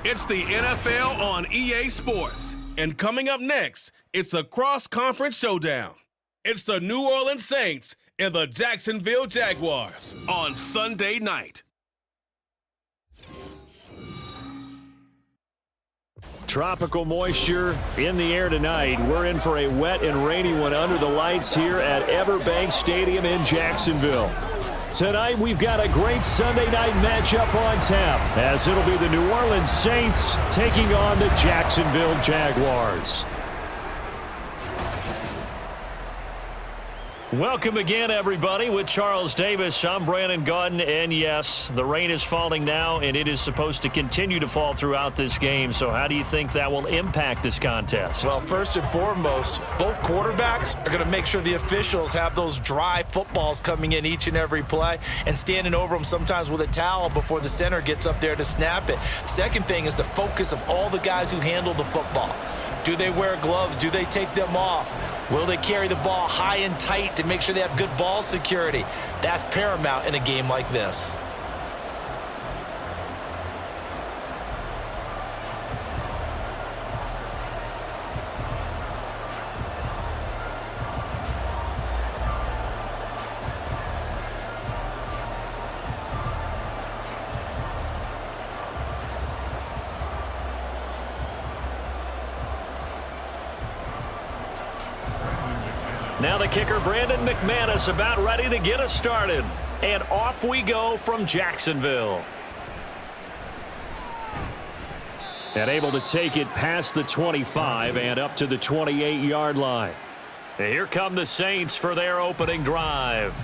It's the NFL on EA Sports. And coming up next, it's a cross-conference showdown. It's the New Orleans Saints and the Jacksonville Jaguars on Sunday night. Tropical moisture in the air tonight. We're in for a wet and rainy one under the lights here at Everbank Stadium in Jacksonville. Tonight, we've got a great Sunday night matchup on tap, as it'll be the New Orleans Saints taking on the Jacksonville Jaguars. Welcome again, everybody. With Charles Davis, I'm Brandon Gaudin, and yes, the rain is falling now, and it is supposed to continue to fall throughout this game. So how do you think that will impact this contest? Well, first and foremost, both quarterbacks are going to make sure the officials have those dry footballs coming in each and every play and standing over them sometimes with a towel before the center gets up there to snap it. Second thing is the focus of all the guys who handle the football. Do they wear gloves? Do they take them off? Will they carry the ball high and tight to make sure they have good ball security? That's paramount in a game like this. Now the kicker, Brandon McManus, about ready to get us started. And off we go from Jacksonville. And able to take it past the 25 and up to the 28-yard line. And here come the Saints for their opening drive.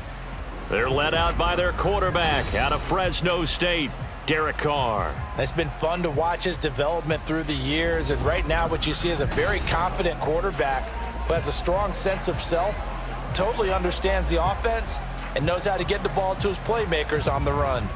They're led out by their quarterback out of Fresno State, Derek Carr. It's been fun to watch his development through the years, and right now what you see is a very confident quarterback who has a strong sense of self, totally understands the offense, and knows how to get the ball to his playmakers on the run.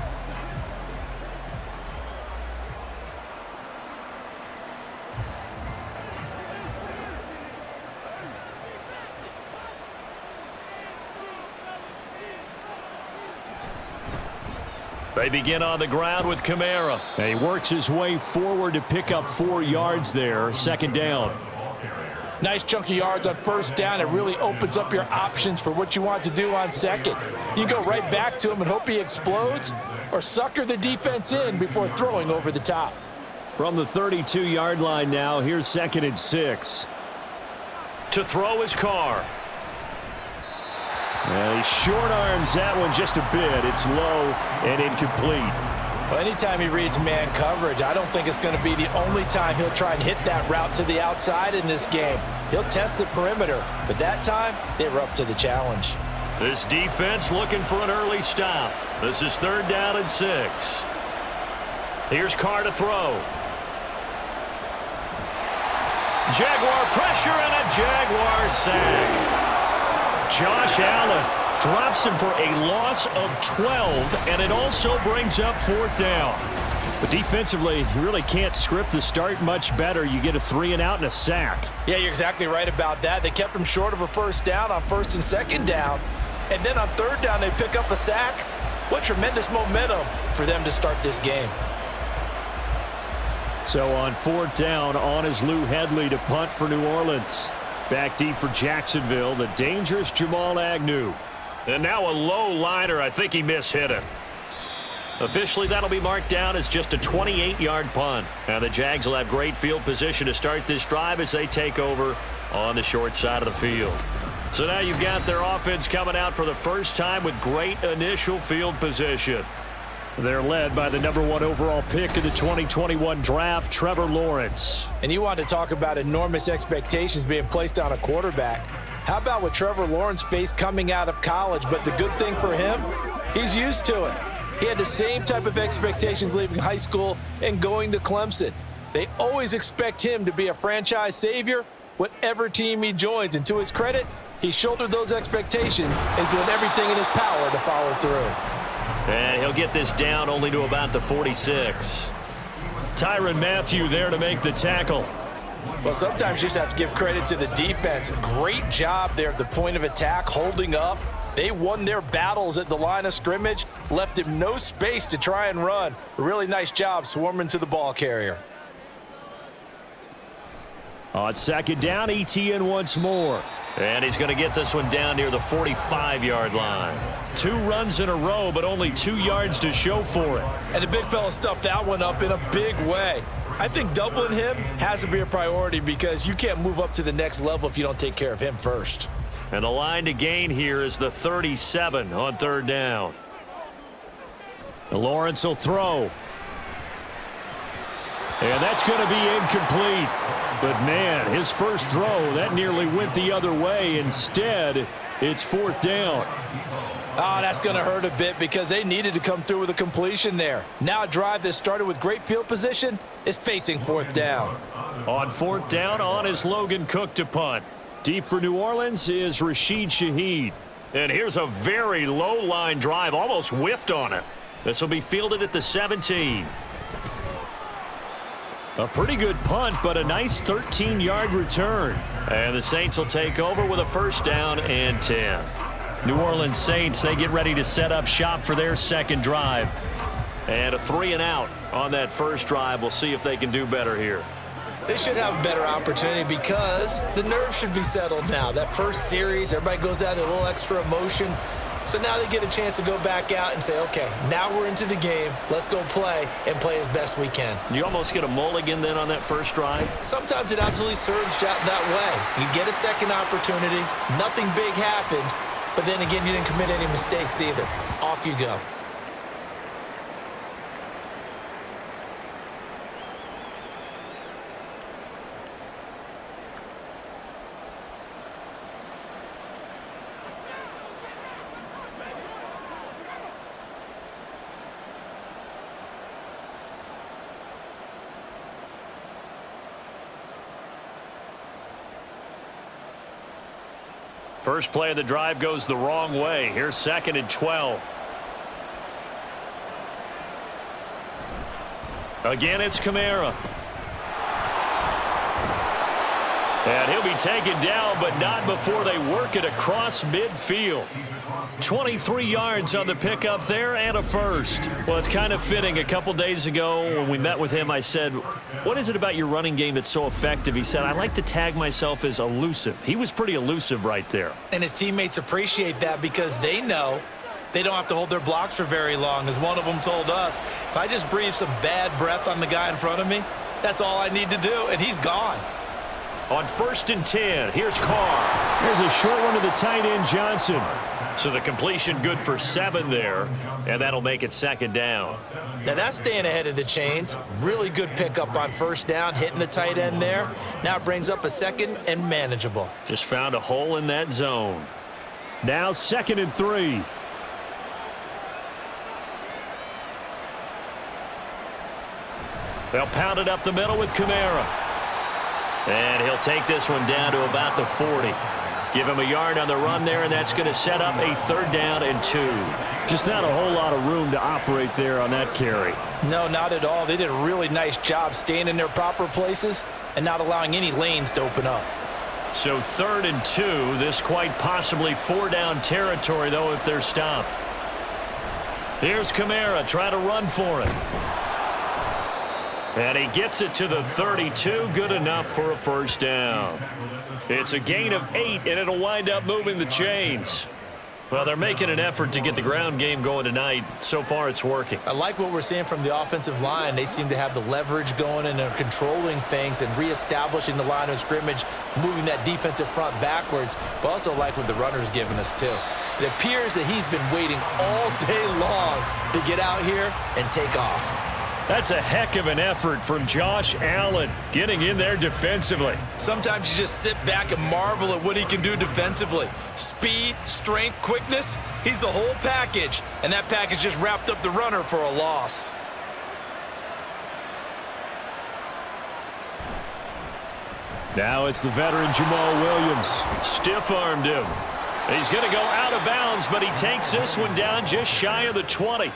They begin on the ground with Kamara. And he works his way forward to pick up 4 yards there, second down. Nice chunk of yards on first down. It really opens up your options for what you want to do on second. You go right back to him and hope he explodes, or sucker the defense in before throwing over the top. From the 32-yard line now, here's 2nd and 6. To throw his Carr. And he short arms that one just a bit. It's low and incomplete. Well, anytime he reads man coverage, I don't think it's going to be the only time he'll try and hit that route to the outside in this game. He'll test the perimeter, but that time, they were up to the challenge. This defense looking for an early stop. This is 3rd down and 6. Here's Carr to throw. Jaguar pressure and a Jaguar sack. Josh Allen drops him for a loss of 12, and it also brings up 4th down. But defensively, you really can't script the start much better. You get a 3 and out and a sack. Yeah, you're exactly right about that. They kept him short of a first down on 1st and 2nd down. And then on 3rd down, they pick up a sack. What tremendous momentum for them to start this game. So on 4th down, on is Lou Hedley to punt for New Orleans. Back deep for Jacksonville, the dangerous Jamal Agnew. And now a low liner. I think he mishit it. Officially, that'll be marked down as just a 28-yard punt. Now the Jags will have great field position to start this drive as they take over on the short side of the field. So now you've got their offense coming out for the first time with great initial field position. They're led by the #1 overall pick of the 2021 draft, Trevor Lawrence. And you want to talk about enormous expectations being placed on a quarterback. How about what Trevor Lawrence faced coming out of college? But the good thing for him, he's used to it. He had the same type of expectations leaving high school and going to Clemson. They always expect him to be a franchise savior, whatever team he joins. And to his credit, he shouldered those expectations and is doing everything in his power to follow through. And he'll get this down only to about the 46. Tyrann Mathieu there to make the tackle. Well, sometimes you just have to give credit to the defense. Great job there at the point of attack, holding up. They won their battles at the line of scrimmage, left him no space to try and run. A really nice job swarming to the ball carrier. On second down, ETN once more. And he's going to get this one down near the 45-yard line. 2 runs in a row, but only 2 yards to show for it. And the big fella stuffed that one up in a big way. I think doubling him has to be a priority because you can't move up to the next level if you don't take care of him first. And the line to gain here is the 37 on third down. Lawrence will throw. And that's going to be incomplete. But, man, his first throw, that nearly went the other way. Instead, it's fourth down. Oh, that's going to hurt a bit because they needed to come through with a completion there. Now a drive that started with great field position is facing fourth down. On fourth down, on is Logan Cook to punt. Deep for New Orleans is Rashid Shaheed. And here's a very low line drive, almost whiffed on it. This will be fielded at the 17. A pretty good punt, but a nice 13-yard return. And the Saints will take over with a first down and 10. New Orleans Saints, they get ready to set up shop for their second drive. And a 3-and-out on that first drive. We'll see if they can do better here. They should have a better opportunity because the nerves should be settled now. That first series, everybody goes out with a little extra emotion. So now they get a chance to go back out and say, okay, now we're into the game. Let's go play and play as best we can. You almost get a mulligan then on that first drive? Sometimes it absolutely serves that way. You get a second opportunity. Nothing big happened. But then again, you didn't commit any mistakes either. Off you go. First play of the drive goes the wrong way. Here's 2nd and 12. Again, it's Kamara. And he'll be taken down, but not before they work it across midfield. 23 yards on the pickup there and a first. Well, it's kind of fitting. A couple days ago when we met with him, I said, what is it about your running game that's so effective? He said, I like to tag myself as elusive. He was pretty elusive right there. And his teammates appreciate that because they know they don't have to hold their blocks for very long. As one of them told us, if I just breathe some bad breath on the guy in front of me, that's all I need to do, and he's gone. On 1st and 10, here's Carr. There's a short one to the tight end, Johnson. So the completion good for 7 there, and that'll make it 2nd down. Now that's staying ahead of the chains. Really good pickup on first down, hitting the tight end there. Now it brings up a 2nd and manageable. Just found a hole in that zone. Now 2nd and 3. They'll pound it up the middle with Kamara. And he'll take this one down to about the 40. Give him a yard on the run there, and that's going to set up a 3rd down and 2. Just not a whole lot of room to operate there on that carry. No, not at all. They did a really nice job staying in their proper places and not allowing any lanes to open up. So 3rd and 2. This quite possibly 4-down territory, though, if they're stopped. Here's Kamara trying to run for it. And he gets it to the 32. Good enough for a first down. It's a gain of 8, and it'll wind up moving the chains. Well, they're making an effort to get the ground game going tonight. So far, it's working. I like what we're seeing from the offensive line. They seem to have the leverage going, and they're controlling things and reestablishing the line of scrimmage, moving that defensive front backwards, but also like what the runner's giving us, too. It appears that he's been waiting all day long to get out here and take off. That's a heck of an effort from Josh Allen getting in there defensively. Sometimes you just sit back and marvel at what he can do defensively. Speed, strength, quickness, he's the whole package. And that package just wrapped up the runner for a loss. Now it's the veteran Jamal Williams. Stiff-armed him. He's going to go out of bounds, but he takes this one down just shy of the 20.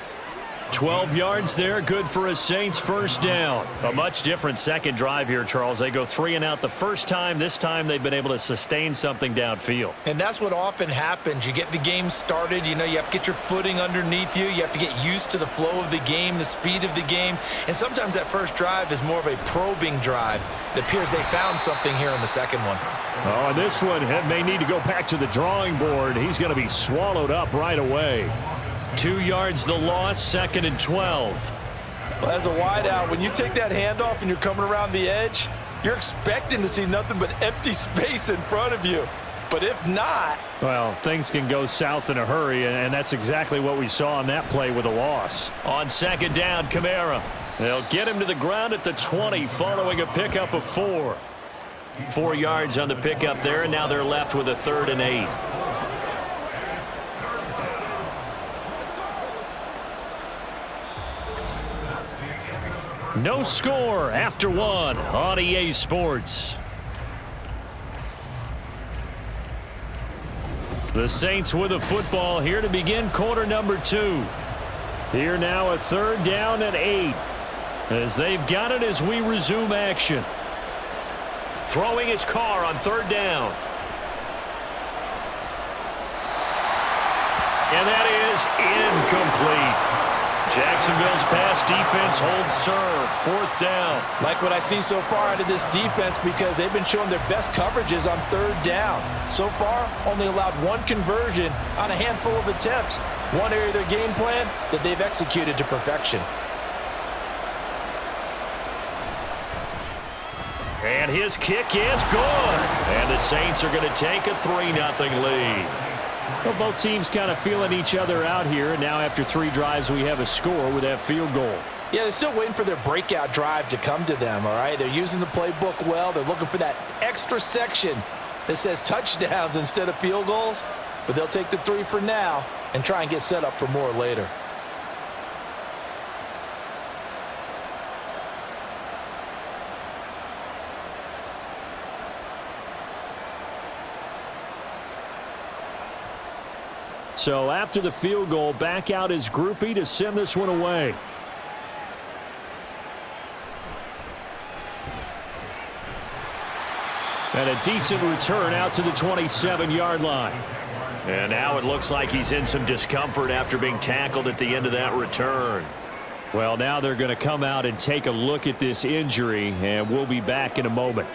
12 yards there, good for a Saints first down. A much different second drive here, Charles. They go 3 and out the first time. This time they've been able to sustain something downfield. And that's what often happens. You get the game started. You have to get your footing underneath you. You have to get used to the flow of the game, the speed of the game. And sometimes that first drive is more of a probing drive. It appears they found something here in the second one. Oh, and this one may need to go back to the drawing board. He's going to be swallowed up right away. 2 yards the loss, 2nd and 12. Well, as a wideout, when you take that handoff and you're coming around the edge, you're expecting to see nothing but empty space in front of you. But if not... Well, things can go south in a hurry, and that's exactly what we saw on that play with a loss. On 2nd down, Kamara. They'll get him to the ground at the 20 following a pickup of 4. 4 yards on the pickup there, and now they're left with a 3rd and 8. No score after 1 on EA Sports. The Saints with a football here to begin quarter number 2. Here now a 3rd down and 8. As they've got it as we resume action. Throwing his car on 3rd down. And that is incomplete. Jacksonville's pass defense holds serve. 4th down. Like what I see so far out of this defense, because they've been showing their best coverages on 3rd down. So far, only allowed 1 conversion on a handful of attempts. One area of their game plan that they've executed to perfection. And his kick is good. And the Saints are going to take a 3-0 lead. Well, both teams kind of feeling each other out here. Now after 3 drives, we have a score with that field goal. Yeah, they're still waiting for their breakout drive to come to them, all right? They're using the playbook well. They're looking for that extra section that says touchdowns instead of field goals. But they'll take the 3 for now and try and get set up for more later. So after the field goal, back out is Groupie to send this one away. And a decent return out to the 27-yard line. And now it looks like he's in some discomfort after being tackled at the end of that return. Well, now they're going to come out and take a look at this injury, and we'll be back in a moment.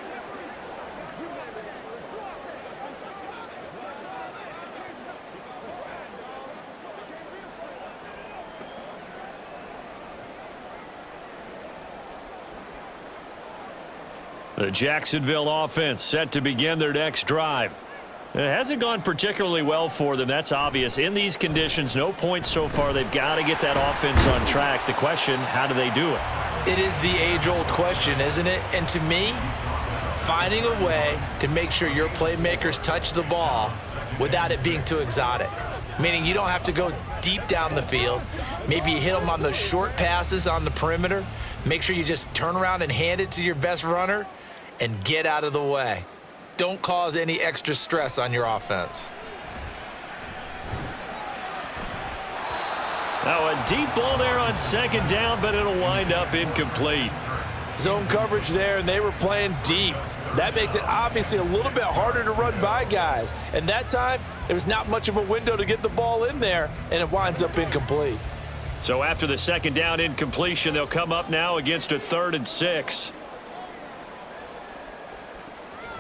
The Jacksonville offense set to begin their next drive. It hasn't gone particularly well for them. That's obvious. In these conditions, no points so far. They've got to get that offense on track. The question, how do they do it? It is the age-old question, isn't it? And to me, finding a way to make sure your playmakers touch the ball without it being too exotic. Meaning you don't have to go deep down the field. Maybe you hit them on those short passes on the perimeter. Make sure you just turn around and hand it to your best runner and get out of the way. Don't cause any extra stress on your offense. Now a deep ball there on 2nd down, but it'll wind up incomplete. Zone coverage there, and they were playing deep. That makes it obviously a little bit harder to run by guys. And that time, there was not much of a window to get the ball in there, and it winds up incomplete. So after the 2nd down incompletion, they'll come up now against a 3rd and 6.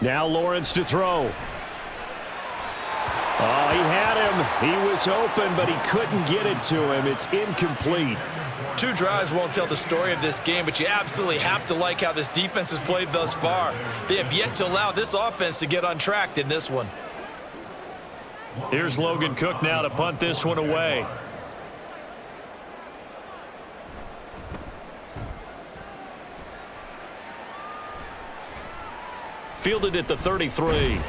Now Lawrence to throw. Oh, he had him. He was open, but he couldn't get it to him. It's incomplete. 2 drives won't tell the story of this game, but you absolutely have to like how this defense has played thus far. They have yet to allow this offense to get untracked in this one. Here's Logan Cook now to punt this one away. Fielded at the 33.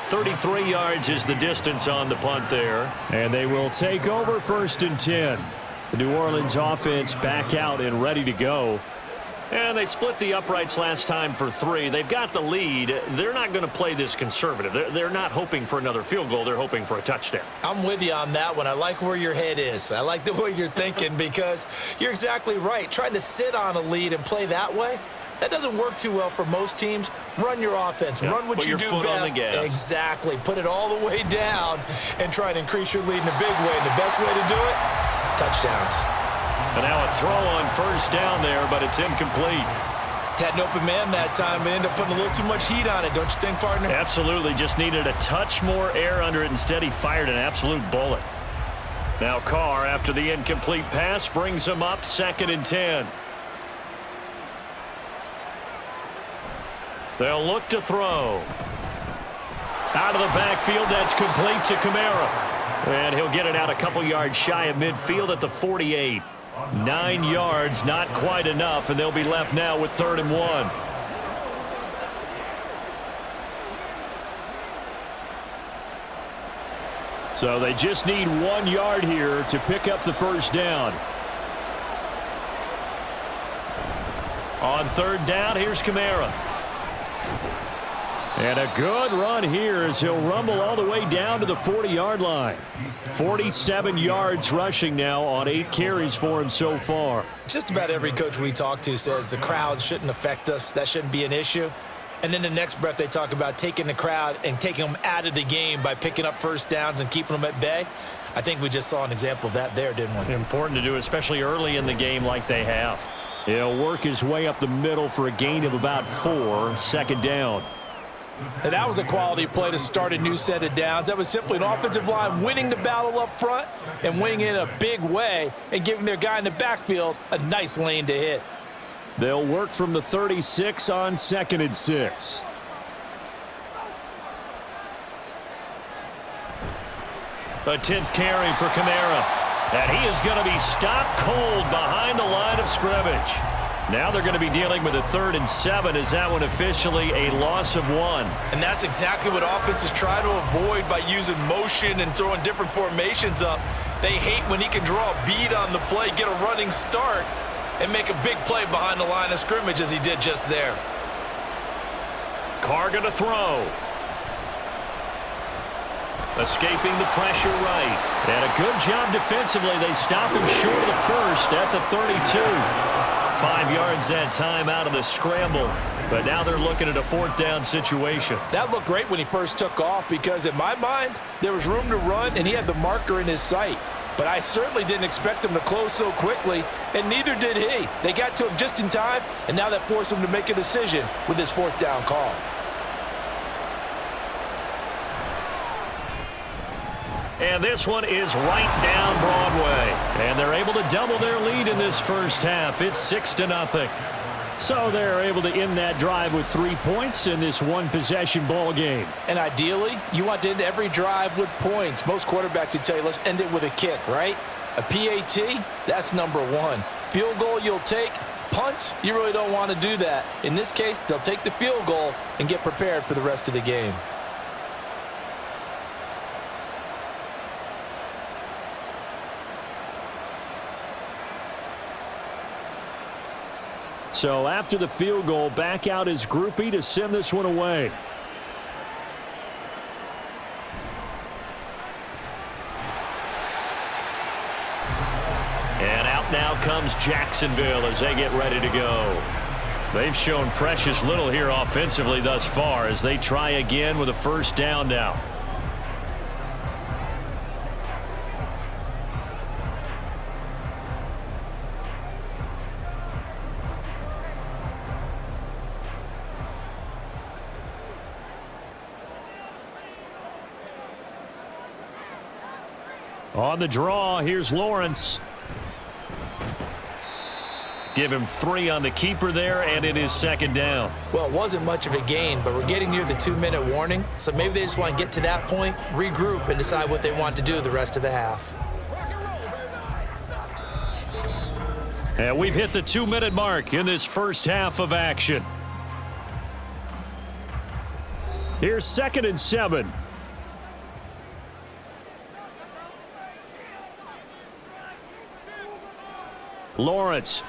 33 yards is the distance on the punt there. And they will take over 1st and 10. The New Orleans offense back out and ready to go. And they split the uprights last time for 3. They've got the lead. They're not going to play this conservative. They're not hoping for another field goal. They're hoping for a touchdown. I'm with you on that one. I like where your head is. I like the way you're thinking because you're exactly right. Trying to sit on a lead and play that way, that doesn't work too well for most teams. Run your offense. Run what you do best. On the gas. Exactly. Put it all the way down and try and increase your lead in a big way. And the best way to do it, touchdowns. And now a throw on first down there, but it's incomplete. Had an open man that time, but ended up putting a little too much heat on it, don't you think, partner? Absolutely. Just needed a touch more air under it. Instead, he fired an absolute bullet. Now Carr, after the incomplete pass, brings him up 2nd and 10. They'll look to throw. Out of the backfield, that's complete to Kamara. And he'll get it out a couple yards shy of midfield at the 48. 9 yards, not quite enough, and they'll be left now with 3rd and 1. So they just need 1 yard here to pick up the first down. On 3rd down, here's Kamara. And a good run here as he'll rumble all the way down to the 40-yard line. 47 yards rushing now on 8 carries for him so far. Just about every coach we talk to says the crowd shouldn't affect us. That shouldn't be an issue. And then the next breath they talk about taking the crowd and taking them out of the game by picking up first downs and keeping them at bay. I think we just saw an example of that there, didn't we? Important to do, especially early in the game like they have. He'll work his way up the middle for a gain of about 4, 2nd down. And that was a quality play to start a new set of downs. That was simply an offensive line winning the battle up front and winning in a big way and giving their guy in the backfield a nice lane to hit. They'll work from the 36 on 2nd and 6. A 10th carry for Kamara. And he is going to be stopped cold behind the line of scrimmage. Now they're going to be dealing with a 3rd and 7 as that one officially a loss of 1. And that's exactly what offenses try to avoid by using motion and throwing different formations up. They hate when he can draw a bead on the play, get a running start, and make a big play behind the line of scrimmage as he did just there. Carr going to throw. Escaping the pressure right. And a good job defensively. They stop him short of the first at the 32. 5 yards that time out of the scramble. But now they're looking at a 4th down situation. That looked great when he first took off because in my mind, there was room to run and he had the marker in his sight. But I certainly didn't expect him to close so quickly, and neither did he. They got to him just in time, and now that forced him to make a decision with his 4th down call. And this one is right down Broadway. And they're able to double their lead in this first half. It's 6-0. So they're able to end that drive with 3 points in this one-possession ball game. And ideally, you want to end every drive with points. Most quarterbacks would tell you, let's end it with a kick, right? A PAT, that's number 1. Field goal you'll take. Punts, you really don't want to do that. In this case, they'll take the field goal and get prepared for the rest of the game. So after the field goal, back out his groupie to send this one away. And out now comes Jacksonville as they get ready to go. They've shown precious little here offensively thus far as they try again with a 1st down now. On the draw, here's Lawrence. Give him 3 on the keeper there, and it is 2nd down. Well, it wasn't much of a gain, but we're getting near the 2-minute warning, so maybe they just want to get to that point, regroup, and decide what they want to do the rest of the half. And we've hit the 2-minute mark in this first half of action. Here's 2nd and 7. Lawrence.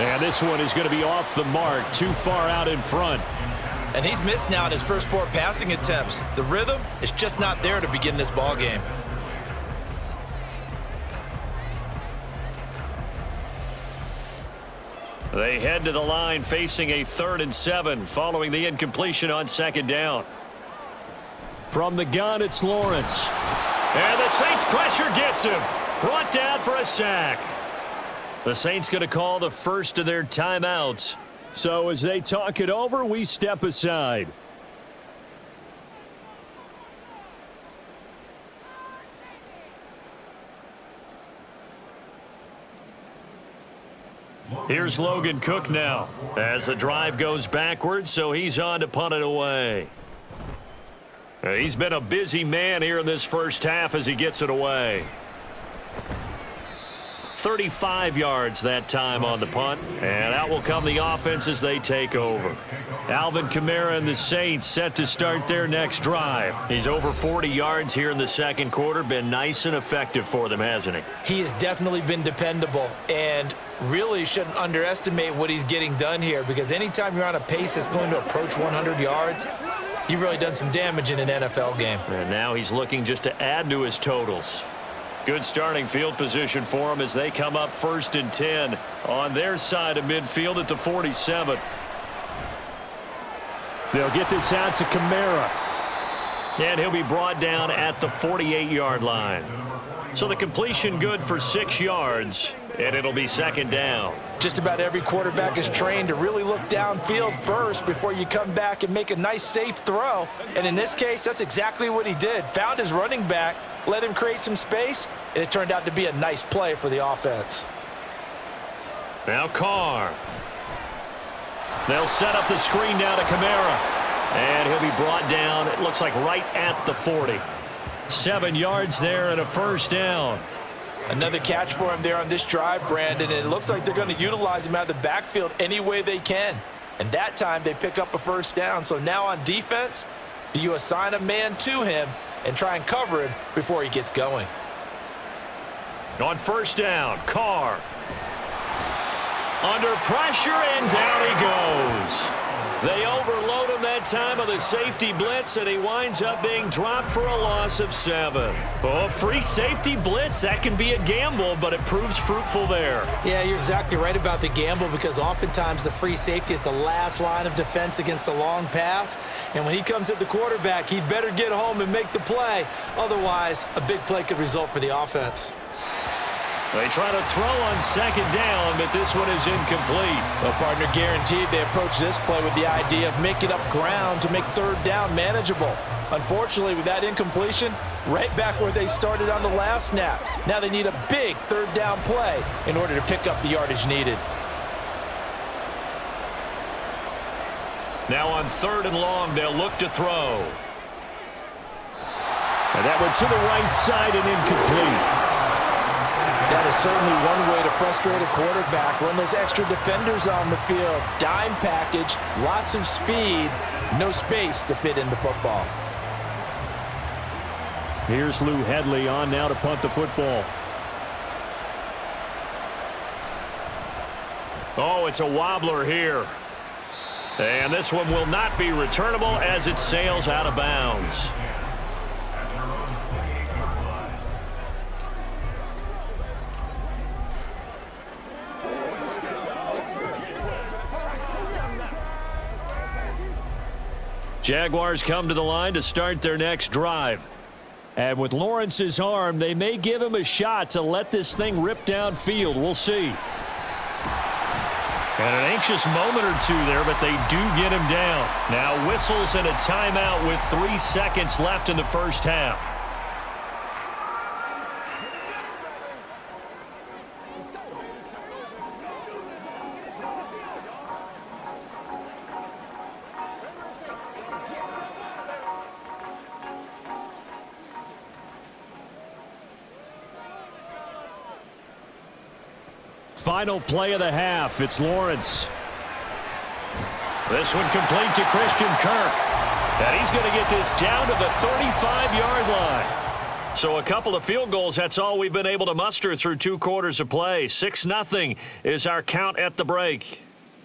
And this one is going to be off the mark, too far out in front. And he's missed now in his first 4 passing attempts. The rhythm is just not there to begin this ball game. They head to the line facing a 3rd and 7 following the incompletion on 2nd down. From the gun, it's Lawrence. And the Saints pressure gets him. Brought down for a sack. The Saints going to call the first of their timeouts. So as they talk it over, we step aside. Here's Logan Cook now as the drive goes backwards, so he's on to punt it away. He's been a busy man here in this first half as he gets it away. 35 yards that time on the punt, and out will come the offense as they take over. Alvin Kamara and the Saints set to start their next drive. He's over 40 yards here in the second quarter. Been nice and effective for them, hasn't he? He has definitely been dependable, and really shouldn't underestimate what he's getting done here, because anytime you're on a pace that's going to approach 100 yards, you've really done some damage in an NFL game. And now he's looking just to add to his totals. Good starting field position for him as they come up 1st and 10 on their side of midfield at the 47. They'll get this out to Kamara. And he'll be brought down at the 48-yard line. So the completion good for 6 yards, and it'll be 2nd down. Just about every quarterback is trained to really look downfield first before you come back and make a nice, safe throw. And in this case, that's exactly what he did. Found his running back, let him create some space, and it turned out to be a nice play for the offense. Now Carr. They'll set up the screen now to Kamara. And he'll be brought down, it looks like right at the 40. 7 yards there and a 1st down. Another catch for him there on this drive, Brandon, and it looks like they're going to utilize him out of the backfield any way they can. And that time they pick up a 1st down. So now on defense, do you assign a man to him and try and cover him before he gets going? On 1st down, Carr. Under pressure, and down he goes. They overload him that time of the safety blitz, and he winds up being dropped for a loss of 7. Oh, free safety blitz, that can be a gamble, but it proves fruitful there. Yeah, you're exactly right about the gamble, because oftentimes the free safety is the last line of defense against a long pass. And when he comes at the quarterback, he'd better get home and make the play. Otherwise, a big play could result for the offense. They try to throw on 2nd down, but this one is incomplete. Well, partner, guaranteed they approach this play with the idea of making up ground to make 3rd down manageable. Unfortunately, with that incompletion, right back where they started on the last snap. Now they need a big 3rd down play in order to pick up the yardage needed. Now on 3rd and long, they'll look to throw. And that went to the right side and incomplete. That is certainly one way to frustrate a quarterback. Run those extra defenders on the field. Dime package, lots of speed, no space to fit into football. Here's Lou Hedley on now to punt the football. Oh, it's a wobbler here. And this one will not be returnable as it sails out of bounds. Jaguars come to the line to start their next drive. And with Lawrence's arm, they may give him a shot to let this thing rip downfield. We'll see. And an anxious moment or two there, but they do get him down. Now whistles and a timeout with 3 seconds left in the first half. Final play of the half. It's Lawrence. This one complete to Christian Kirk. And he's going to get this down to the 35-yard line. So a couple of field goals, that's all we've been able to muster through 2 quarters of play. 6-0 is our count at the break.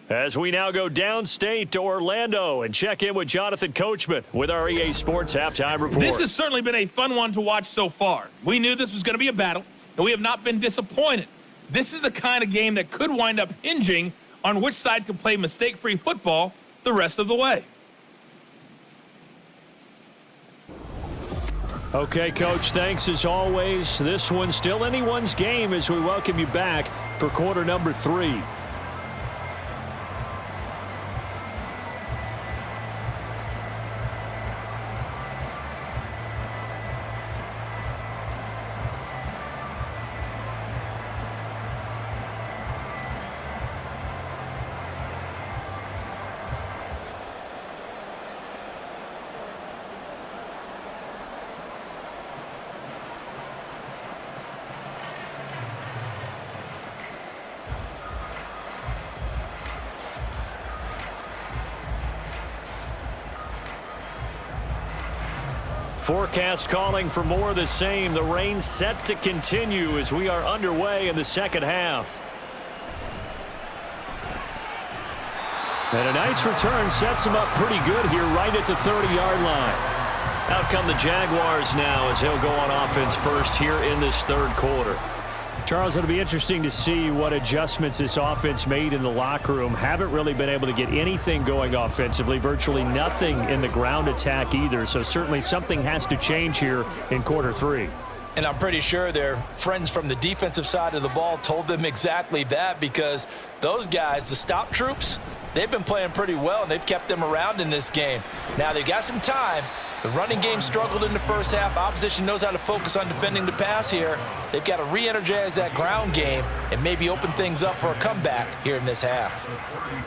As we now go downstate to Orlando and check in with Jonathan Coachman with our EA Sports Halftime Report. This has certainly been a fun one to watch so far. We knew this was going to be a battle, and we have not been disappointed. This is the kind of game that could wind up hinging on which side can play mistake-free football the rest of the way. Okay, Coach, thanks as always. This one's still anyone's game as we welcome you back for quarter number 3. Forecast calling for more of the same. The rain set to continue as we are underway in the second half. And a nice return sets him up pretty good here right at the 30-yard line. Out come the Jaguars now as they'll go on offense first here in this third quarter. Charles, it'll be interesting to see what adjustments this offense made in the locker room. Haven't really been able to get anything going offensively, virtually nothing in the ground attack either. So certainly something has to change here in quarter 3. And I'm pretty sure their friends from the defensive side of the ball told them exactly that, because those guys, the stop troops, they've been playing pretty well, and they've kept them around in this game. Now, they got some time. The running game struggled in the first half. Opposition knows how to focus on defending the pass here. They've got to re-energize that ground game and maybe open things up for a comeback here in this half.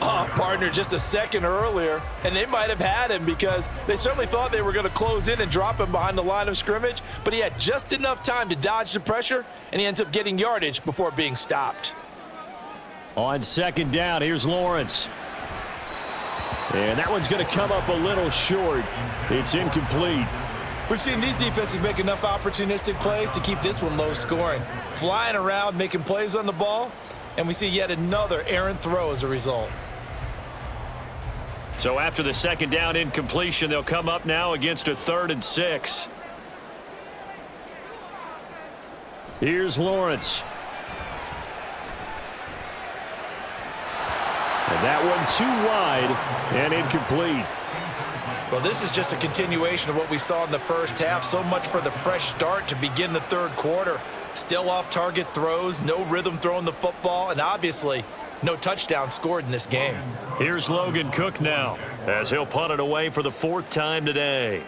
Oh, partner, just a second earlier, and they might have had him because they certainly thought they were going to close in and drop him behind the line of scrimmage, but he had just enough time to dodge the pressure, and he ends up getting yardage before being stopped. On second down, here's Lawrence. And that one's going to come up a little short. It's incomplete. We've seen these defenses make enough opportunistic plays to keep this one low scoring. Flying around, making plays on the ball, and we see yet another errant throw as a result. So after the second down incompletion, they'll come up now against a 3rd and 6. Here's Lawrence. And that one too wide and incomplete. Well, this is just a continuation of what we saw in the first half. So much for the fresh start to begin the third quarter. Still off-target throws, no rhythm throwing the football, and obviously no touchdown scored in this game. Here's Logan Cook now as he'll punt it away for the 4th time today.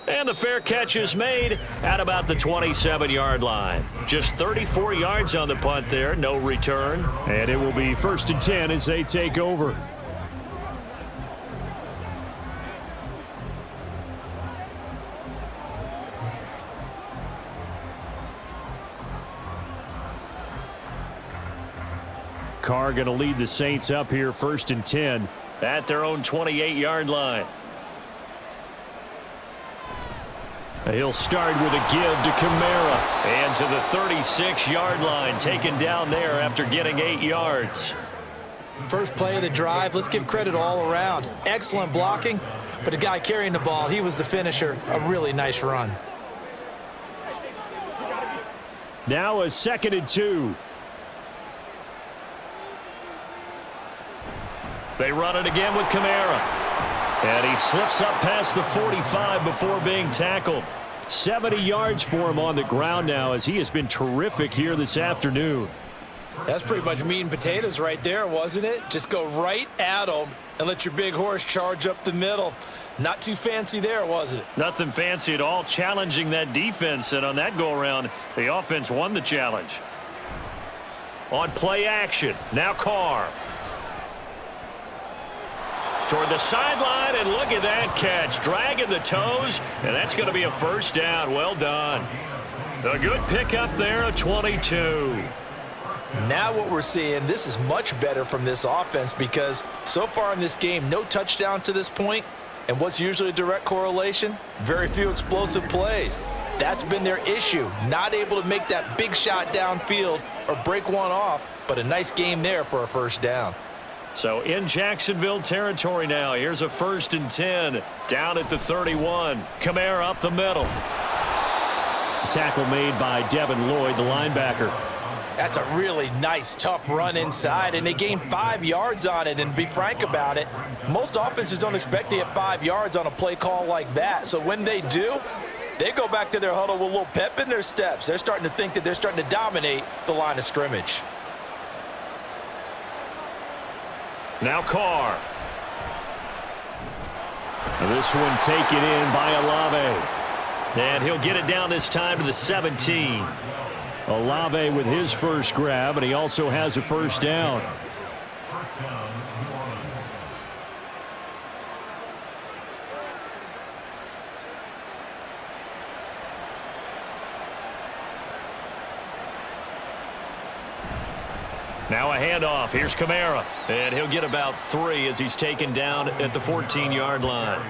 And the fair catch is made at about the 27-yard line. Just 34 yards on the punt there, no return. And it will be 1st and 10 as they take over. Carr going to lead the Saints up here 1st and 10. At their own 28-yard line. He'll start with a give to Kamara. And to the 36-yard line, taken down there after getting 8 yards. First play of the drive, let's give credit all around. Excellent blocking, but the guy carrying the ball, he was the finisher. A really nice run. Now a 2nd and 2. They run it again with Kamara. And he slips up past the 45 before being tackled. 70 yards for him on the ground now as he has been terrific here this afternoon. That's pretty much meat and potatoes right there, wasn't it? Just go right at him and let your big horse charge up the middle. Not too fancy there, was it? Nothing fancy at all, challenging that defense. And on that go-around, the offense won the challenge. On play action, now Carr. Toward the sideline, and look at that catch. Dragging the toes, and that's going to be a 1st down. Well done. A good pickup there, a 22. Now what we're seeing, this is much better from this offense because so far in this game, no touchdown to this point, And what's usually a direct correlation? Very few explosive plays. That's been their issue, not able to make that big shot downfield or break one off, but a nice game there for a first down. So in Jacksonville territory now, here's a 1st and 10 down at the 31. Kamara up the middle. Tackle made by Devin Lloyd, the linebacker. That's a really nice, tough run inside, and they gained 5 yards on it. And to be frank about it, most offenses don't expect to get 5 yards on a play call like that. So when they do, they go back to their huddle with a little pep in their steps. They're starting to think that they're starting to dominate the line of scrimmage. Now Carr. This one taken in by Olave. And he'll get it down this time to the 17. Olave with his first grab, and he also has a first down. Now a handoff. Here's Kamara. And he'll get about 3 as he's taken down at the 14-yard line.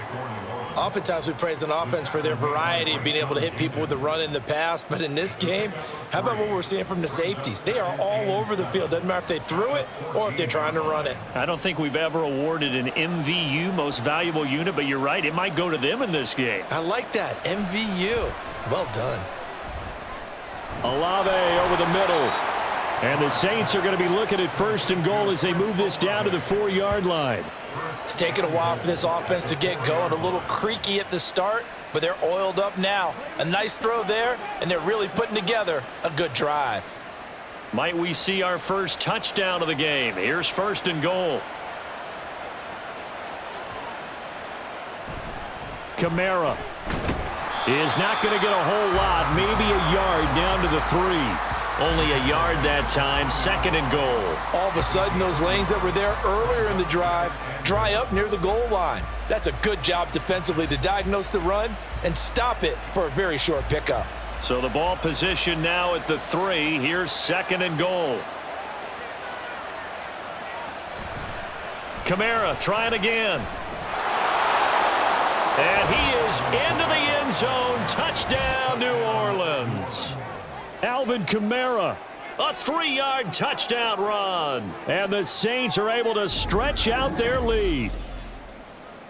Oftentimes we praise an offense for their variety of being able to hit people with the run in the past, but in this game, how about what we're seeing from the safeties? They are all over the field. Doesn't matter if they threw it or if they're trying to run it. I don't think we've ever awarded an MVU, most valuable unit, but you're right, it might go to them in this game. I like that, MVU. Well done. Olave over the middle. And the Saints are going to be looking at 1st and goal as they move this down to the 4-yard line. It's taken a while for this offense to get going. A little creaky at the start, but they're oiled up now. A nice throw there, and they're really putting together a good drive. Might we see our first touchdown of the game? Here's 1st and goal. Kamara is not going to get a whole lot, maybe a yard down to the 3. Only a yard that time, 2nd and goal. All of a sudden, those lanes that were there earlier in the drive dry up near the goal line. That's a good job defensively to diagnose the run and stop it for a very short pickup. So the ball position now at the 3. Here's 2nd and goal. Kamara trying again. And he is into the end zone. Touchdown, New Orleans. Alvin Kamara. A 3-yard touchdown run. And the Saints are able to stretch out their lead.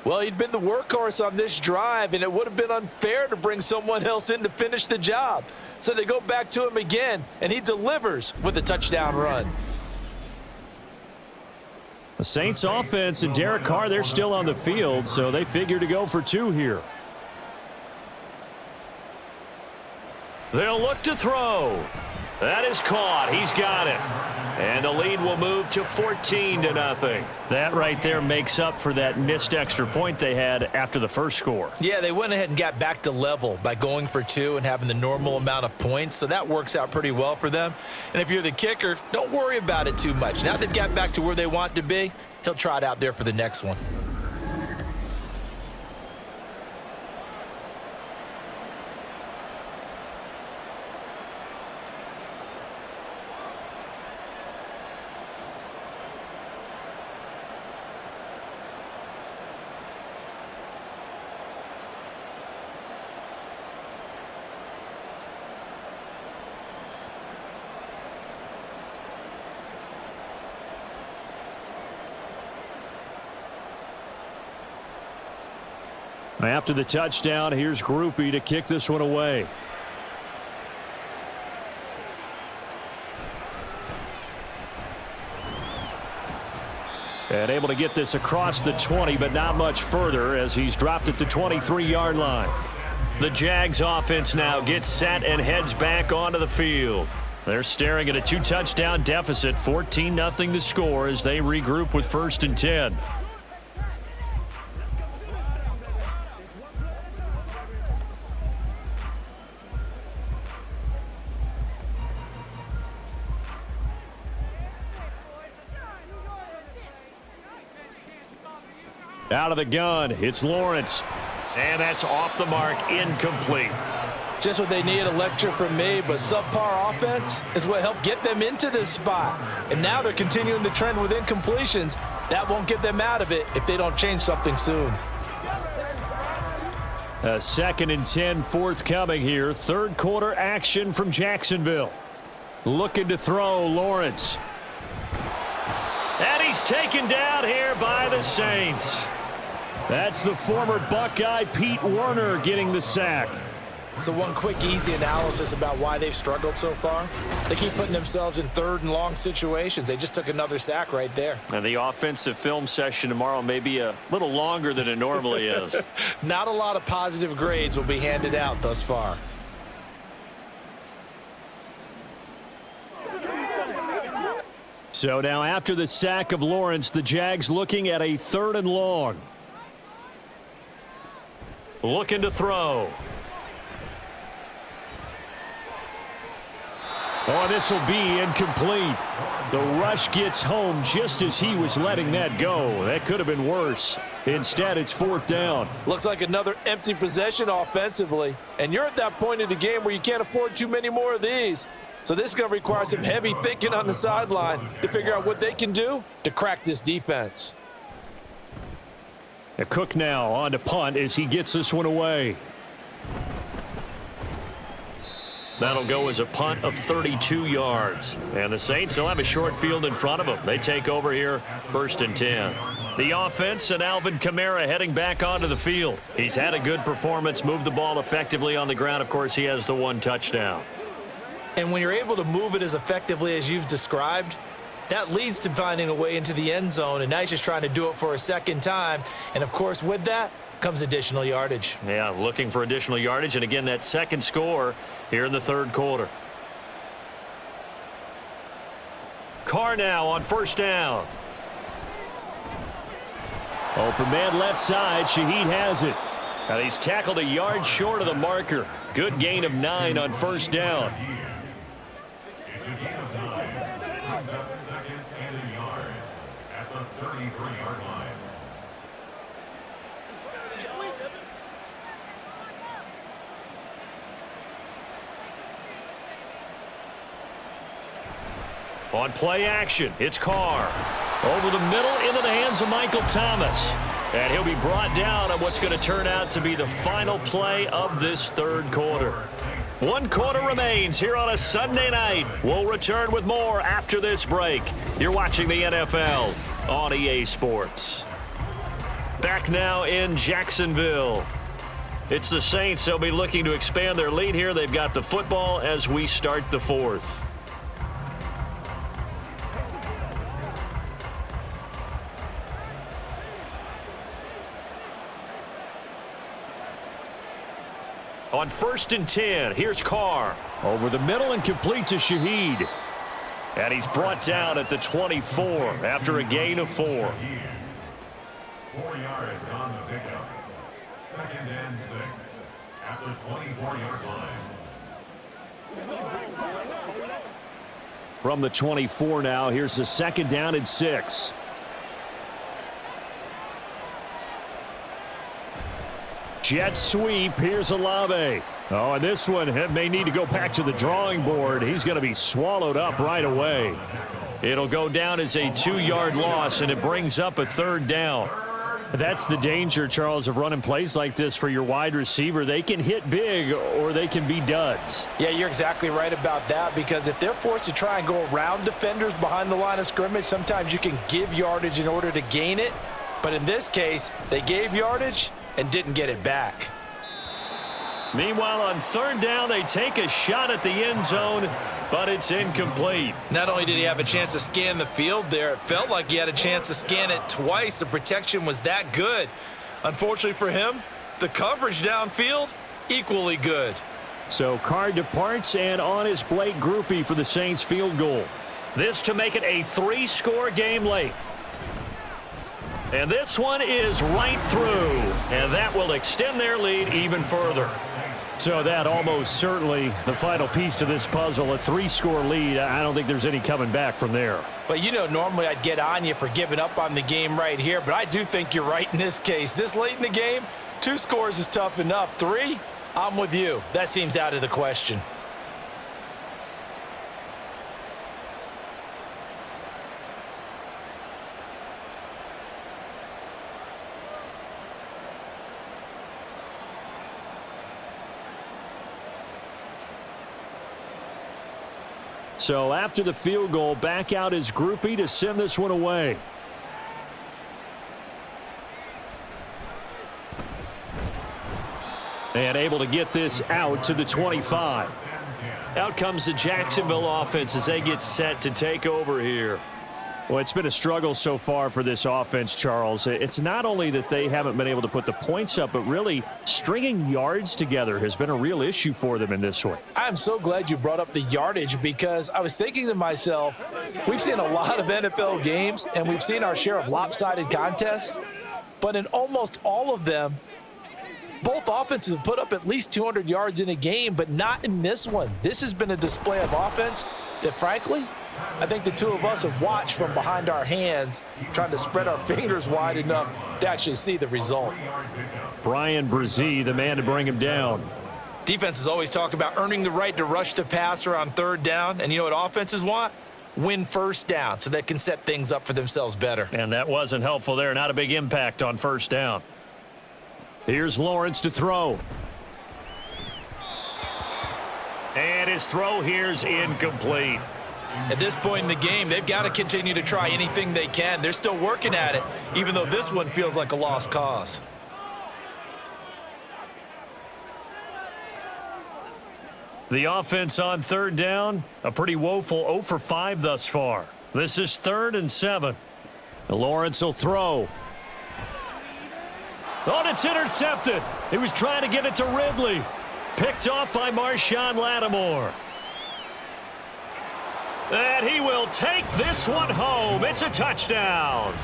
Well, he'd been the workhorse on this drive, and it would have been unfair to bring someone else in to finish the job. So they go back to him again, and he delivers with a touchdown run. The Saints offense and Derek Carr, they're still on the field, so they figure to go for 2 here. They'll look to throw. That is caught. He's got it. And the lead will move to 14-0. That right there makes up for that missed extra point they had after the first score. Yeah, they went ahead and got back to level by going for 2 and having the normal amount of points, so that works out pretty well for them. And if you're the kicker, don't worry about it too much. Now they've got back to where they want to be, he'll trot out there for the next one. After the touchdown, here's Groupie to kick this one away. And able to get this across the 20, but not much further as he's dropped at the 23-yard line. The Jags offense now gets set and heads back onto the field. They're staring at a 2-touchdown deficit, 14-0 the score as they regroup with 1st and 10. Out of the gun, it's Lawrence. And that's off the mark, incomplete. Just what they need, a lecture from me, but subpar offense is what helped get them into this spot. And now they're continuing the trend with incompletions. That won't get them out of it if they don't change something soon. A 2nd and 10 forthcoming here. Third quarter action from Jacksonville. Looking to throw, Lawrence. And he's taken down here by the Saints. That's the former Buckeye Pete Werner getting the sack. So one quick, easy analysis about why they've struggled so far. They keep putting themselves in third and long situations. They just took another sack right there. And the offensive film session tomorrow may be a little longer than it normally is. Not a lot of positive grades will be handed out thus far. So now after the sack of Lawrence, the Jags looking at a 3rd and long. Looking to throw. Oh, this will be incomplete. The rush gets home just as he was letting that go. That could have been worse. Instead, it's 4th down. Looks like another empty possession offensively. And you're at that point in the game where you can't afford too many more of these. So this is going to require some heavy thinking on the sideline to figure out what they can do to crack this defense. A Cook now on to punt as he gets this one away. That'll go as a punt of 32 yards. And the Saints will have a short field in front of them. They take over here, 1st and 10. The offense and Alvin Kamara heading back onto the field. He's had a good performance, moved the ball effectively on the ground. Of course, he has the 1 touchdown. And when you're able to move it as effectively as you've described, that leads to finding a way into the end zone. And now he's just trying to do it for a second time. And, of course, with that comes additional yardage. Yeah, looking for additional yardage. And, again, that second score here in the 3rd quarter. Carr now on 1st down. Open man left side. Shaheed has it. And he's tackled a yard short of the marker. Good gain of 9 on 1st down. On play action, it's Carr. Over the middle, into the hands of Michael Thomas. And he'll be brought down on what's going to turn out to be the final play of this 3rd quarter. 1 quarter remains here on a Sunday night. We'll return with more after this break. You're watching the NFL on EA Sports. Back now in Jacksonville. It's the Saints. They'll be looking to expand their lead here. They've got the football as we start the 4th. On 1st and 10, here's Carr. Over the middle and complete to Shaheed. And he's brought down at the 24 after a gain of 4. 4 yards on the pickup. 2nd and 6 at the 24-yard line. From the 24 now, here's the 2nd down and 6. Jet sweep. Here's Olave. Oh, and this one may need to go back to the drawing board. He's going to be swallowed up right away. It'll go down as a 2-yard loss, and it brings up a 3rd down. That's the danger, Charles, of running plays like this for your wide receiver. They can hit big or they can be duds. Yeah, you're exactly right about that, because if they're forced to try and go around defenders behind the line of scrimmage, sometimes you can give yardage in order to gain it. But in this case, they gave yardage and didn't get it back. Meanwhile, on 3rd down, they take a shot at the end zone, but it's incomplete. Not only did he have a chance to scan the field there, it felt like he had a chance to scan it twice. The protection was that good. Unfortunately for him, the coverage downfield, equally good. So Carr departs, and on is Blake Groupie for the Saints field goal. This to make it a 3-score game late. And this one is right through, and that will extend their lead even further. So that almost certainly the final piece to this puzzle, a 3-score lead. I don't think there's any coming back from there. But, you know, normally I'd get on you for giving up on the game right here, but I do think you're right in this case. This late in the game, 2 scores is tough enough. 3, I'm with you. That seems out of the question. So after the field goal, back out his groupie to send this one away. And able to get this out to the 25. Out comes the Jacksonville offense as they get set to take over here. Well, it's been a struggle so far for this offense, Charles. It's not only that they haven't been able to put the points up, but really stringing yards together has been a real issue for them in this one. I'm so glad you brought up the yardage because I was thinking to myself, we've seen a lot of NFL games and we've seen our share of lopsided contests, but in almost all of them, both offenses have put up at least 200 yards in a game, but not in this one. This has been a display of offense that, frankly, I think the two of us have watched from behind our hands, trying to spread our fingers wide enough to actually see the result. Brian Brzee, the man to bring him down. Defenses always talk about earning the right to rush the passer on third down, and you know what offenses want? Win first down so they can set things up for themselves better. And that wasn't helpful there. Not a big impact on first down. Here's Lawrence to throw. And his throw here's incomplete. At this point in the game, they've got to continue to try anything they can. They're still working at it, even though this one feels like a lost cause. The offense on third down, a pretty woeful 0 for 5 thus far. This is 3rd and 7. Lawrence will throw. Oh, it's intercepted. He was trying to get it to Ridley. Picked off by Marshawn Lattimore. And he will take this one home. It's a touchdown.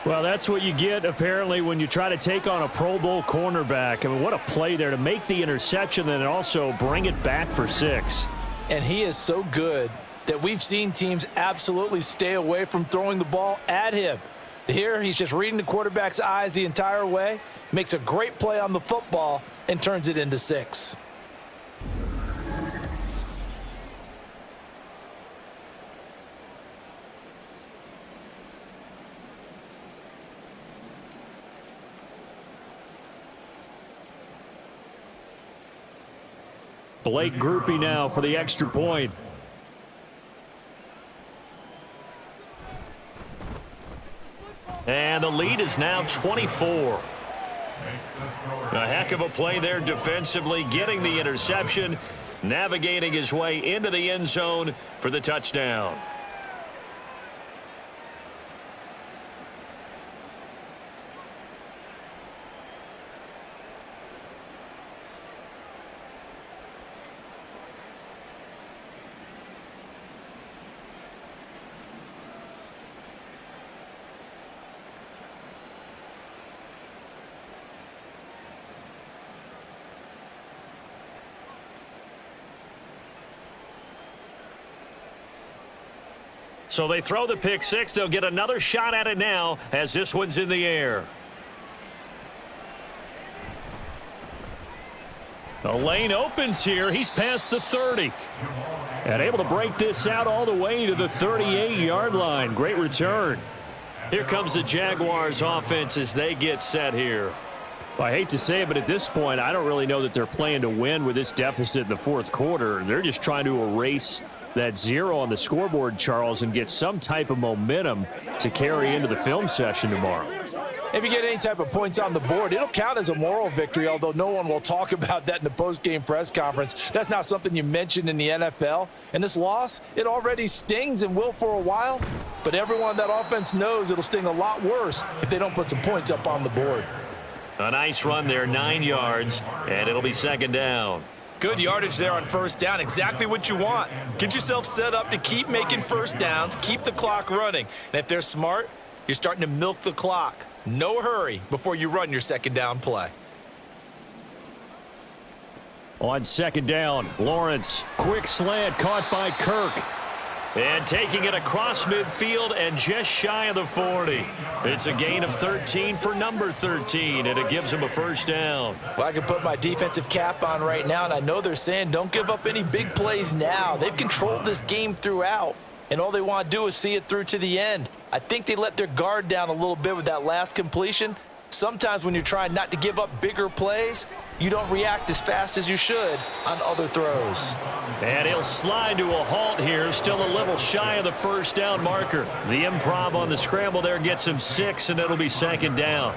Well, that's what you get, apparently, when you try to take on a Pro Bowl cornerback. I mean, what a play there to make the interception and also bring it back for 6. And he is so good that we've seen teams absolutely stay away from throwing the ball at him. Here, he's just reading the quarterback's eyes the entire way, makes a great play on the football, and turns it into 6. Blake groupie now for the extra point. And the lead is now 24. A heck of a play there defensively, getting the interception, navigating his way into the end zone for the touchdown. So they throw the pick six. They'll get another shot at it now as this one's in the air. The lane opens here. He's past the 30. And able to break this out all the way to the 38-yard line. Great return. Here comes the Jaguars offense as they get set here. Well, I hate to say it, but at this point, I don't really know that they're playing to win with this deficit in the fourth quarter. They're just trying to erase that 0 on the scoreboard, Charles, and get some type of momentum to carry into the film session tomorrow. If you get any type of points on the board, it'll count as a moral victory, although no one will talk about that in the post-game press conference. That's not something you mentioned in the NFL. And this loss, it already stings and will for a while, but everyone on that offense knows it'll sting a lot worse if they don't put some points up on the board. A nice run there, 9 yards, and it'll be second down. Good yardage there on first down, exactly what you want. Get yourself set up to keep making first downs, keep the clock running. And if they're smart, you're starting to milk the clock. No hurry before you run your second down play. On second down, Lawrence, quick slant caught by Kirk. And taking it across midfield and just shy of the 40. It's a gain of 13 for number 13, and it gives him a first down. Well, I can put my defensive cap on right now, and I know they're saying don't give up any big plays now. They've controlled this game throughout, and all they want to do is see it through to the end. I think they let their guard down a little bit with that last completion. Sometimes when you're trying not to give up bigger plays, you don't react as fast as you should on other throws. And he'll slide to a halt here, still a little shy of the first down marker. The improv on the scramble there gets him 6, and it'll be second down.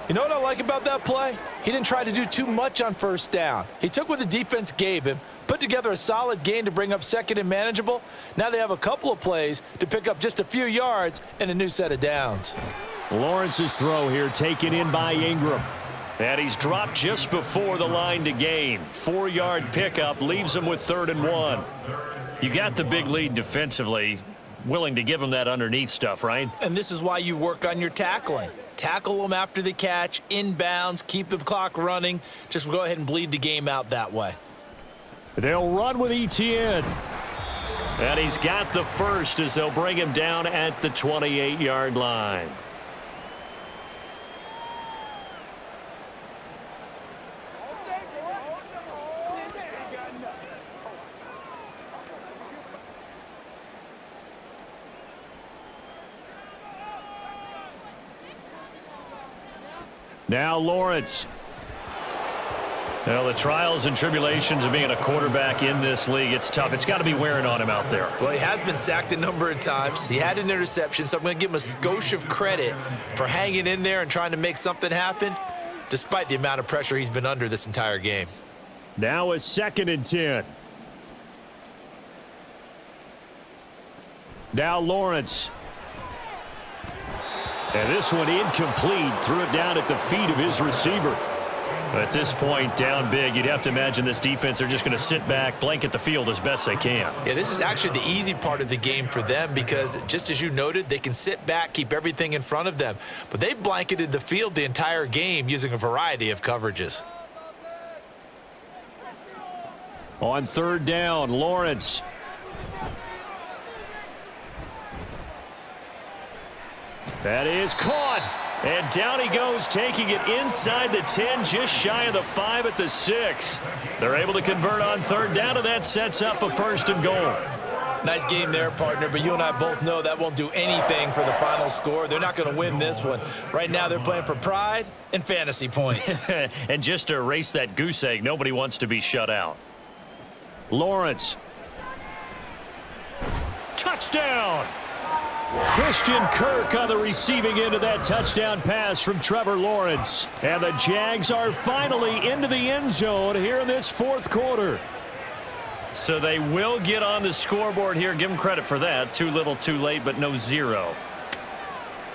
You know what I like about that play? He didn't try to do too much on first down. He took what the defense gave him, put together a solid gain to bring up second and manageable. Now they have a couple of plays to pick up just a few yards and a new set of downs. Lawrence's throw here taken in by Ingram. And he's dropped just before the line to gain. 4-yard pickup leaves him with 3rd and 1. You got the big lead defensively. Willing to give him that underneath stuff, right? And this is why you work on your tackling. Tackle them after the catch, inbounds, keep the clock running. Just go ahead and bleed the game out that way. They'll run with ETN. And he's got the first as they'll bring him down at the 28-yard line. Now Lawrence. Well, the trials and tribulations of being a quarterback in this league, it's tough. It's got to be wearing on him out there. Well, he has been sacked a number of times. He had an interception, so I'm going to give him a skosh of credit for hanging in there and trying to make something happen, despite the amount of pressure he's been under this entire game. Now a 2nd and 10. Now Lawrence. And this one incomplete. Threw it down at the feet of his receiver. At this point, down big, you'd have to imagine this defense, they're just going to sit back, blanket the field as best they can. Yeah, this is actually the easy part of the game for them because, just as you noted, they can sit back, keep everything in front of them. But they've blanketed the field the entire game using a variety of coverages. On 3rd down, Lawrence. That is caught. And down he goes, taking it inside the 10, just shy of the 5 at the 6. They're able to convert on 3rd down, and that sets up a 1st and goal. Nice game there, partner, but you and I both know that won't do anything for the final score. They're not going to win this one. Right now they're playing for pride and fantasy points. And just to erase that goose egg, nobody wants to be shut out. Lawrence. Touchdown! Christian Kirk on the receiving end of that touchdown pass from Trevor Lawrence. And the Jags are finally into the end zone here in this 4th quarter. So they will get on the scoreboard here. Give them credit for that. Too little, too late, but no 0.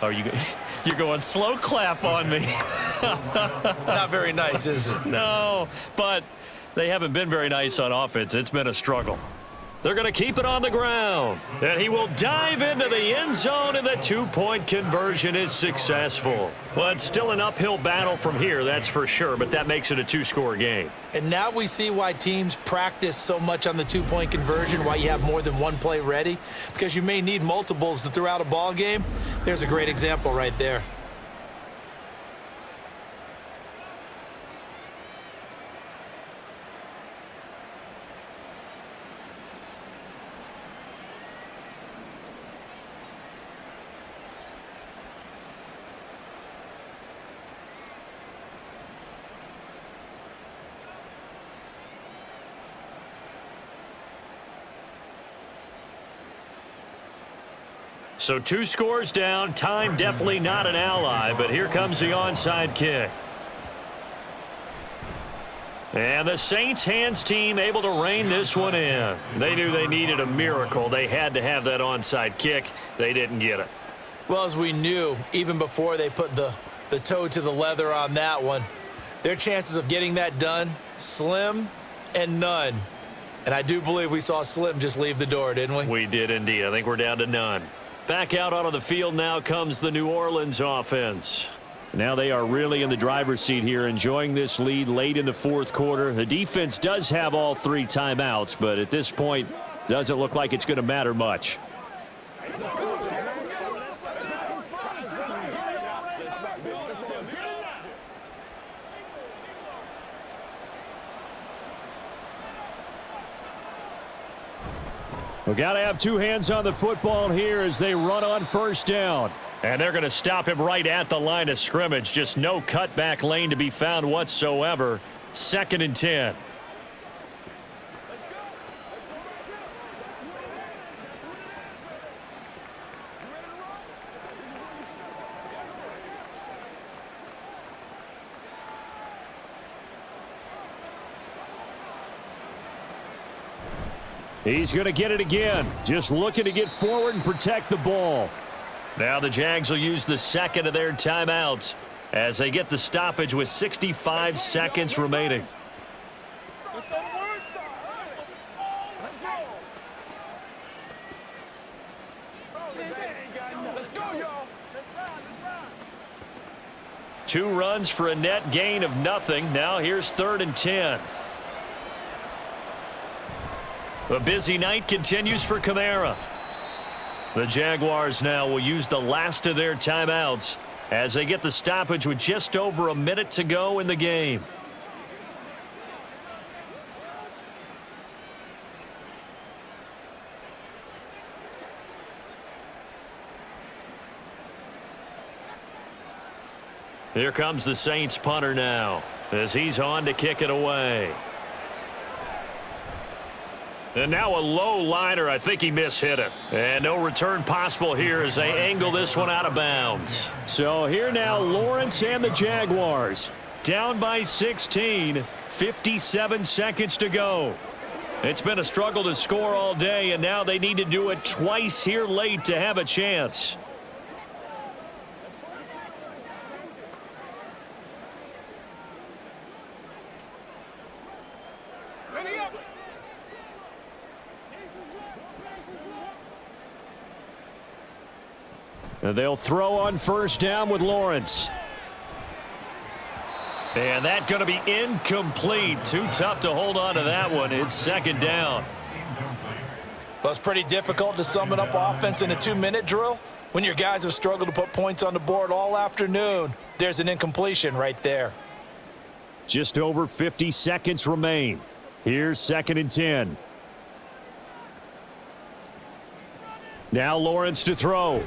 Oh, you're going slow clap on me. Not very nice, is it? No, but they haven't been very nice on offense. It's been a struggle. They're going to keep it on the ground. And he will dive into the end zone, and the 2-point conversion is successful. Well, it's still an uphill battle from here, that's for sure, but that makes it a 2-score game. And now we see why teams practice so much on the 2-point conversion, why you have more than one play ready, because you may need multiples to throw out a ball game. There's a great example right there. So 2 scores down. Time definitely not an ally, but here comes the onside kick. And the Saints hands team able to rein this one in. They knew they needed a miracle. They had to have that onside kick. They didn't get it. Well, as we knew, even before they put the toe to the leather on that one, their chances of getting that done, slim and none. And I do believe we saw Slim just leave the door, didn't we? We did indeed. I think we're down to none. Back out onto the field now comes the New Orleans offense. Now they are really in the driver's seat here, enjoying this lead late in the 4th quarter. The defense does have all 3 timeouts, but at this point, doesn't look like it's going to matter much. We got to have 2 hands on the football here as they run on 1st down. And they're going to stop him right at the line of scrimmage. Just no cutback lane to be found whatsoever. 2nd and 10. He's going to get it again. Just looking to get forward and protect the ball. Now the Jags will use the second of their timeouts as they get the stoppage with 65 seconds remaining. Two runs for a net gain of nothing. Now here's 3rd and 10. A busy night continues for Kamara. The Jaguars now will use the last of their timeouts as they get the stoppage with just over a minute to go in the game. Here comes the Saints punter now as he's on to kick it away. And now a low liner. I think he mishit it. And no return possible here as they angle this one out of bounds. So here now Lawrence and the Jaguars. Down by 16, 57 seconds to go. It's been a struggle to score all day, and now they need to do it twice here late to have a chance. They'll throw on 1st down with Lawrence. And that's going to be incomplete. Too tough to hold on to that one. It's 2nd down. Well, it's pretty difficult to sum it up offense in a 2-minute drill. When your guys have struggled to put points on the board all afternoon, there's an incompletion right there. Just over 50 seconds remain. Here's 2nd and 10. Now Lawrence to throw.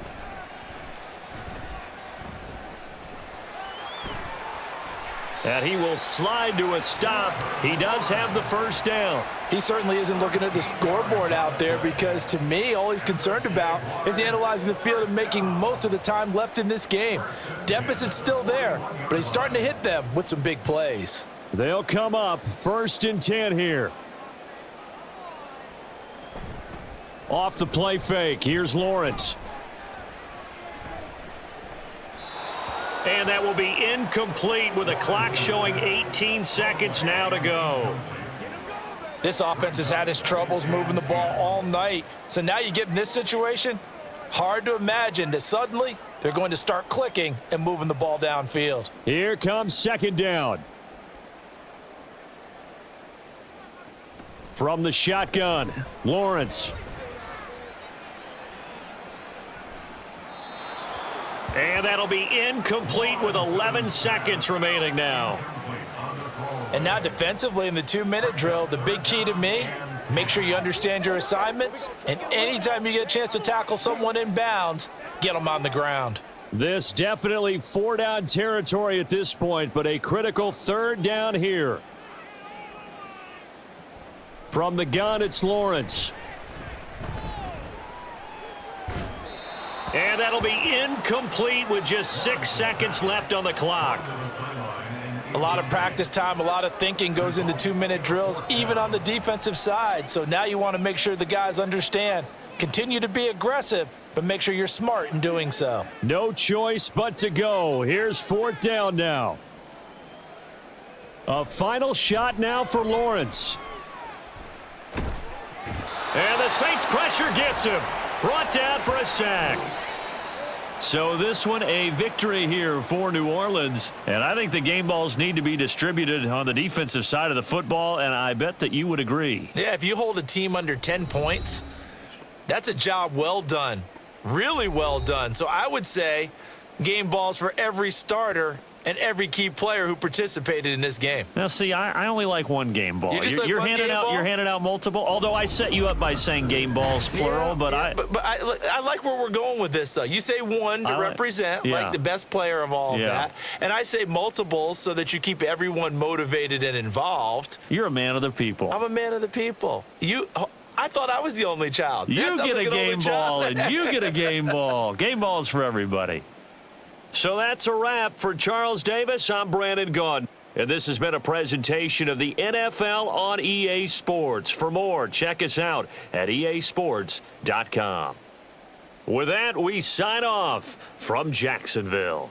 And he will slide to a stop. He does have the 1st down. He certainly isn't looking at the scoreboard out there because, to me, all he's concerned about is analyzing the field and making most of the time left in this game. Deficit's still there, but he's starting to hit them with some big plays. They'll come up 1st and 10 here. Off the play fake. Here's Lawrence. And that will be incomplete with a clock showing 18 seconds now to go. This offense has had its troubles moving the ball all night. So now you get in this situation, hard to imagine that suddenly they're going to start clicking and moving the ball downfield. Here comes 2nd down. From the shotgun, Lawrence. And that'll be incomplete with 11 seconds remaining now. And now defensively in the 2-minute drill, the big key to me, make sure you understand your assignments, and anytime you get a chance to tackle someone in bounds, get them on the ground. This definitely 4-down territory at this point, but a critical 3rd down here. From the gun, it's Lawrence. And that'll be incomplete with just 6 seconds left on the clock. A lot of practice time, a lot of thinking goes into 2-minute drills, even on the defensive side. So now you want to make sure the guys understand. Continue to be aggressive, but make sure you're smart in doing so. No choice but to go. Here's 4th down now. A final shot now for Lawrence. And the Saints pressure gets him. Brought down for a sack. So this one a victory here for New Orleans. And I think the game balls need to be distributed on the defensive side of the football, and I bet that you would agree. Yeah, if you hold a team under 10 points, that's a job well done. Really well done. So I would say game balls for every starter and every key player who participated in this game. Now, see, I only like one game ball. You're handing out multiple. Although I set you up by saying game balls plural, but I like where we're going with this. Though you say one to represent like the best player of all of that, and I say multiples so that you keep everyone motivated and involved. You're a man of the people. I'm a man of the people. I thought I was the only child. You get a game ball, and you get a game ball. Game balls for everybody. So that's a wrap for Charles Davis. I'm Brandon Gaudin. And this has been a presentation of the NFL on EA Sports. For more, check us out at easports.com. With that, we sign off from Jacksonville.